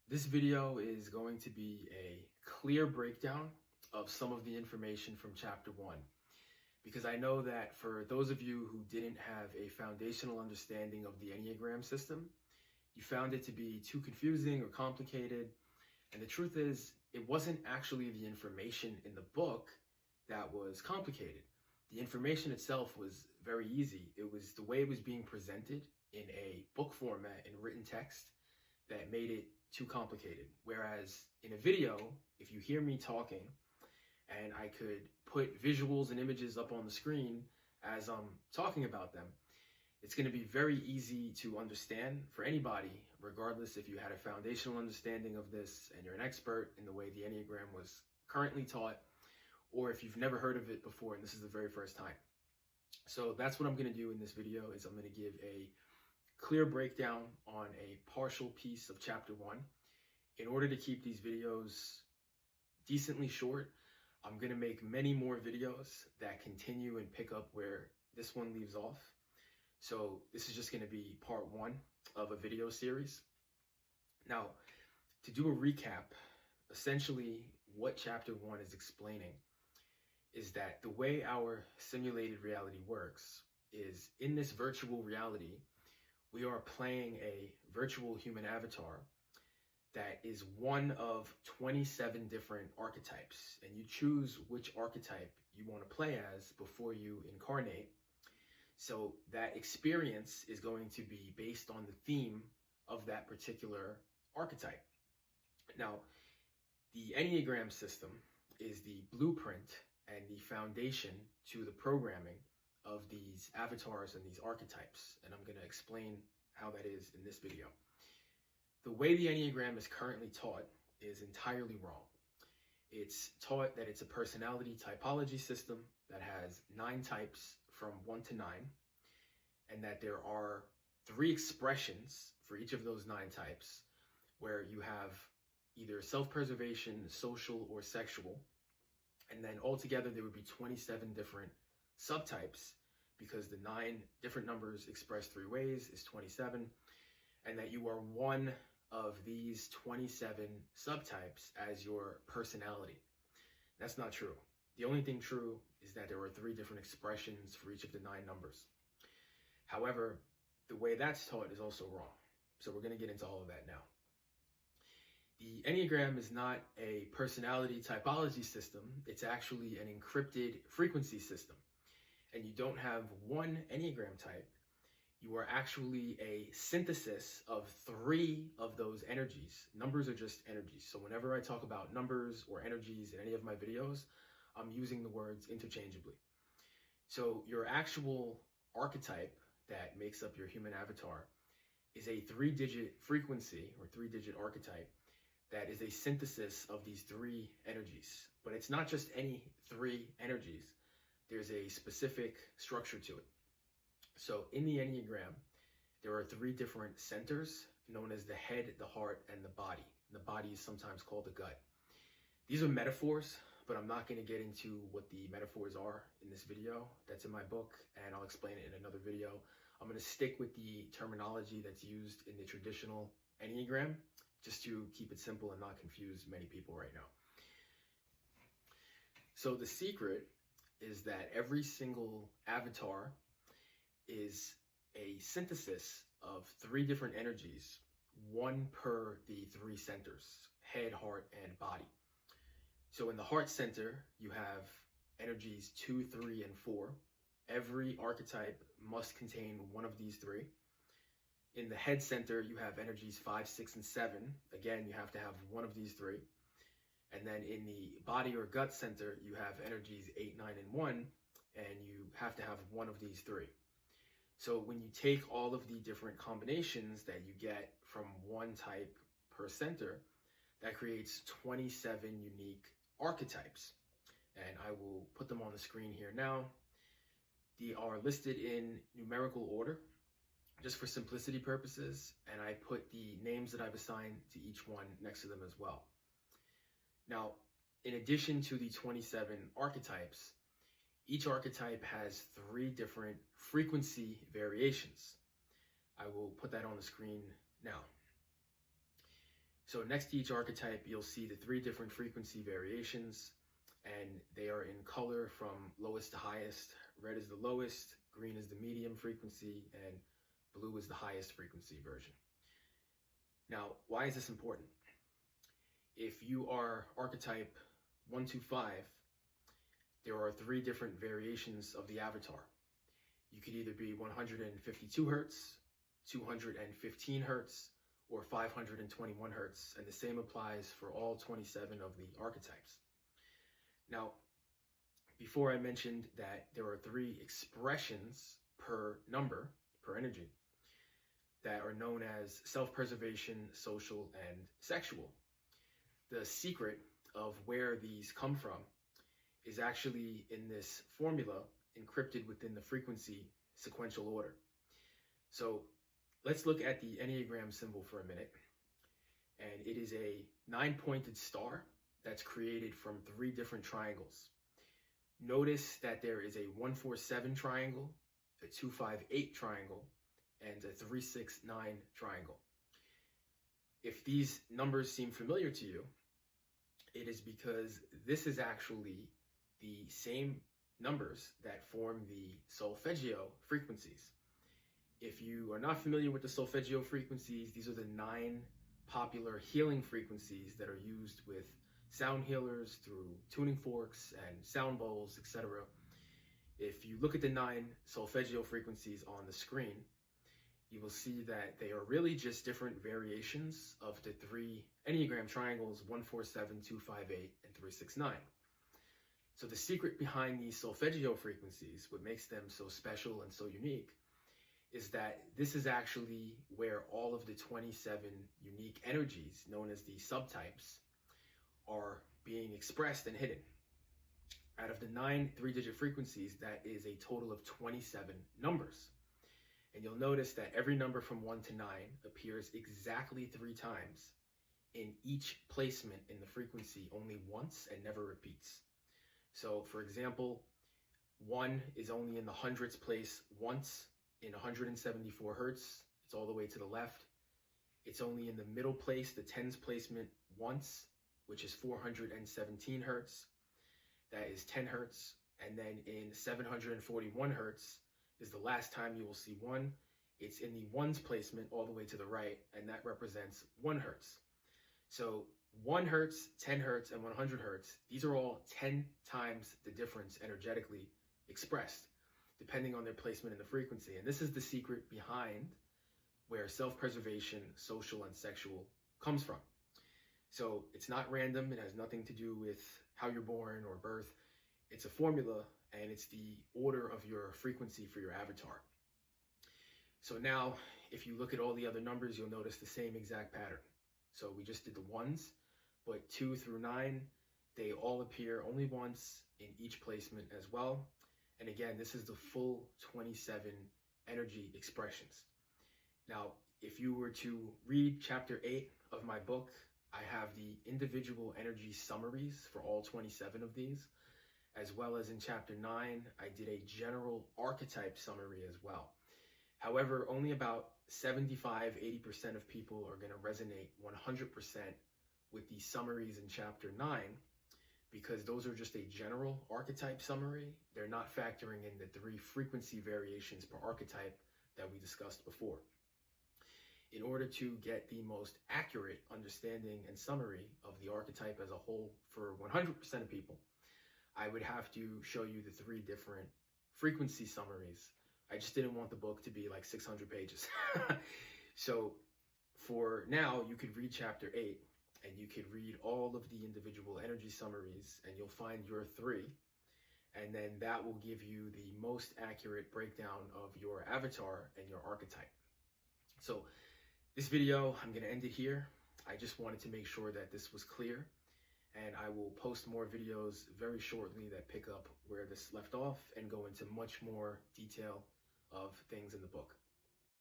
This video is going to be a clear breakdown of some of the information from chapter 1, because I know that for those of you who didn't have a foundational understanding of the Enneagram system, you found it to be too confusing or complicated. And the truth is, it wasn't actually the information in the book that was complicated. The information itself was very easy. It was the way it was being presented in a book format in written text that made it too complicated. Whereas in a video, if you hear me talking and I could put visuals and images up on the screen as I'm talking about them, it's going to be very easy to understand for anybody, regardless if you had a foundational understanding of this and you're an expert in the way the Enneagram was currently taught, or if you've never heard of it before and this is the very first time. So that's what I'm going to do in this video. Is I'm going to give a clear breakdown on a partial piece of chapter 1. In order to keep these videos decently short, I'm going to make many more videos that continue and pick up where this one leaves off. So this is just going to be part 1 of a video series. Now, to do a recap, essentially what chapter 1 is explaining is that the way our simulated reality works is in this virtual reality, we are playing a virtual human avatar that is one of 27 different archetypes. And you choose which archetype you want to play as before you incarnate. So that experience is going to be based on the theme of that particular archetype. Now, the Enneagram system is the blueprint and the foundation to the programming of these avatars and these archetypes. And I'm going to explain how that is in this video. The way the Enneagram is currently taught is entirely wrong. It's taught that it's a personality typology system that has 9 types from 1 to 9, and that there are 3 expressions for each of those 9 types, where you have either self-preservation, social, or sexual, and then altogether there would be 27 different subtypes, because the 9 different numbers expressed 3 ways is 27, and that you are one of these 27 subtypes as your personality. That's not true. The only thing true is that there are 3 different expressions for each of the 9 numbers. However, the way that's taught is also wrong. So we're going to get into all of that now. The Enneagram is not a personality typology system. It's actually an encrypted frequency system. And you don't have one Enneagram type. You are actually a synthesis of 3 of those energies. Numbers are just energies. So whenever I talk about numbers or energies in any of my videos, I'm using the words interchangeably. So your actual archetype that makes up your human avatar is a 3-digit frequency or 3-digit archetype that is a synthesis of these 3 energies. But it's not just any 3 energies. There's a specific structure to it. So in the Enneagram, there are 3 different centers known as the head, the heart, and the body. The body is sometimes called the gut. These are metaphors, but I'm not going to get into what the metaphors are in this video. That's in my book, and I'll explain it in another video. I'm going to stick with the terminology that's used in the traditional Enneagram, just to keep it simple and not confuse many people right now. So the secret is that every single avatar is a synthesis of 3 different energies, 1 per the 3 centers, head, heart, and body. So in the heart center, you have energies 2, 3, and 4. Every archetype must contain one of these 3. In the head center, you have energies 5, 6, and 7. Again, you have to have one of these 3. And then in the body or gut center, you have energies 8, 9, and 1, and you have to have one of these 3. So when you take all of the different combinations that you get from one type per center, that creates 27 unique archetypes. And I will put them on the screen here now. They are listed in numerical order, just for simplicity purposes, and I put the names that I've assigned to each one next to them as well. Now, in addition to the 27 archetypes, each archetype has 3 different frequency variations. I will put that on the screen now. So next to each archetype, you'll see the 3 different frequency variations, and they are in color from lowest to highest. Red is the lowest, green is the medium frequency, and blue is the highest frequency version. Now, why is this important? If you are archetype 125, there are 3 different variations of the avatar. You could either be 152 hertz, 215 hertz, or 521 hertz, and the same applies for all 27 of the archetypes. Now, before I mentioned that there are 3 expressions per number, per energy, that are known as self-preservation, social, and sexual. The secret of where these come from is actually in this formula encrypted within the frequency sequential order. So let's look at the Enneagram symbol for a minute. And it is a 9-pointed star that's created from 3 different triangles. Notice that there is a 147 triangle, a 258 triangle, and a 369 triangle. If these numbers seem familiar to you, it is because this is actually the same numbers that form the solfeggio frequencies. If you are not familiar with the solfeggio frequencies, these are the 9 popular healing frequencies that are used with sound healers through tuning forks and sound bowls, etc. If you look at the 9 solfeggio frequencies on the screen, you will see that they are really just different variations of the 3 Enneagram triangles, 147, 258, and 369. So the secret behind these solfeggio frequencies, what makes them so special and so unique, is that this is actually where all of the 27 unique energies, known as the subtypes, are being expressed and hidden. Out of the 9 3-digit frequencies, that is a total of 27 numbers. And you'll notice that every number from 1 to 9 appears exactly 3 times in each placement in the frequency, only once and never repeats. So for example, 1 is only in the hundredths place once in 174 hertz. It's all the way to the left. It's only in the middle place, the tens placement, once, which is 417 hertz. That is 10 hertz. And then in 741 hertz is the last time you will see 1. It's in the ones placement all the way to the right, and that represents 1 hertz. So 1 hertz, 10 hertz, and 100 hertz, these are all 10 times the difference energetically expressed, depending on their placement in the frequency. And this is the secret behind where self-preservation, social, and sexual comes from. So it's not random. It has nothing to do with how you're born or birth. It's a formula, and it's the order of your frequency for your avatar. So now, if you look at all the other numbers, you'll notice the same exact pattern. So we just did the ones, but 2 through 9, they all appear only once in each placement as well. And again, this is the full 27 energy expressions. Now, if you were to read chapter 8 of my book, I have the individual energy summaries for all 27 of these, as well as in chapter 9, I did a general archetype summary as well. However, only about 75-80% of people are going to resonate 100% with the summaries in chapter 9, because those are just a general archetype summary. They're not factoring in the 3 frequency variations per archetype that we discussed before. In order to get the most accurate understanding and summary of the archetype as a whole for 100% of people, I would have to show you the 3 different frequency summaries. I just didn't want the book to be like 600 pages. So for now, you could read chapter 8 and you could read all of the individual energy summaries, and you'll find your 3. And then that will give you the most accurate breakdown of your avatar and your archetype. So this video, I'm going to end it here. I just wanted to make sure that this was clear. And I will post more videos very shortly that pick up where this left off and go into much more detail of things in the book.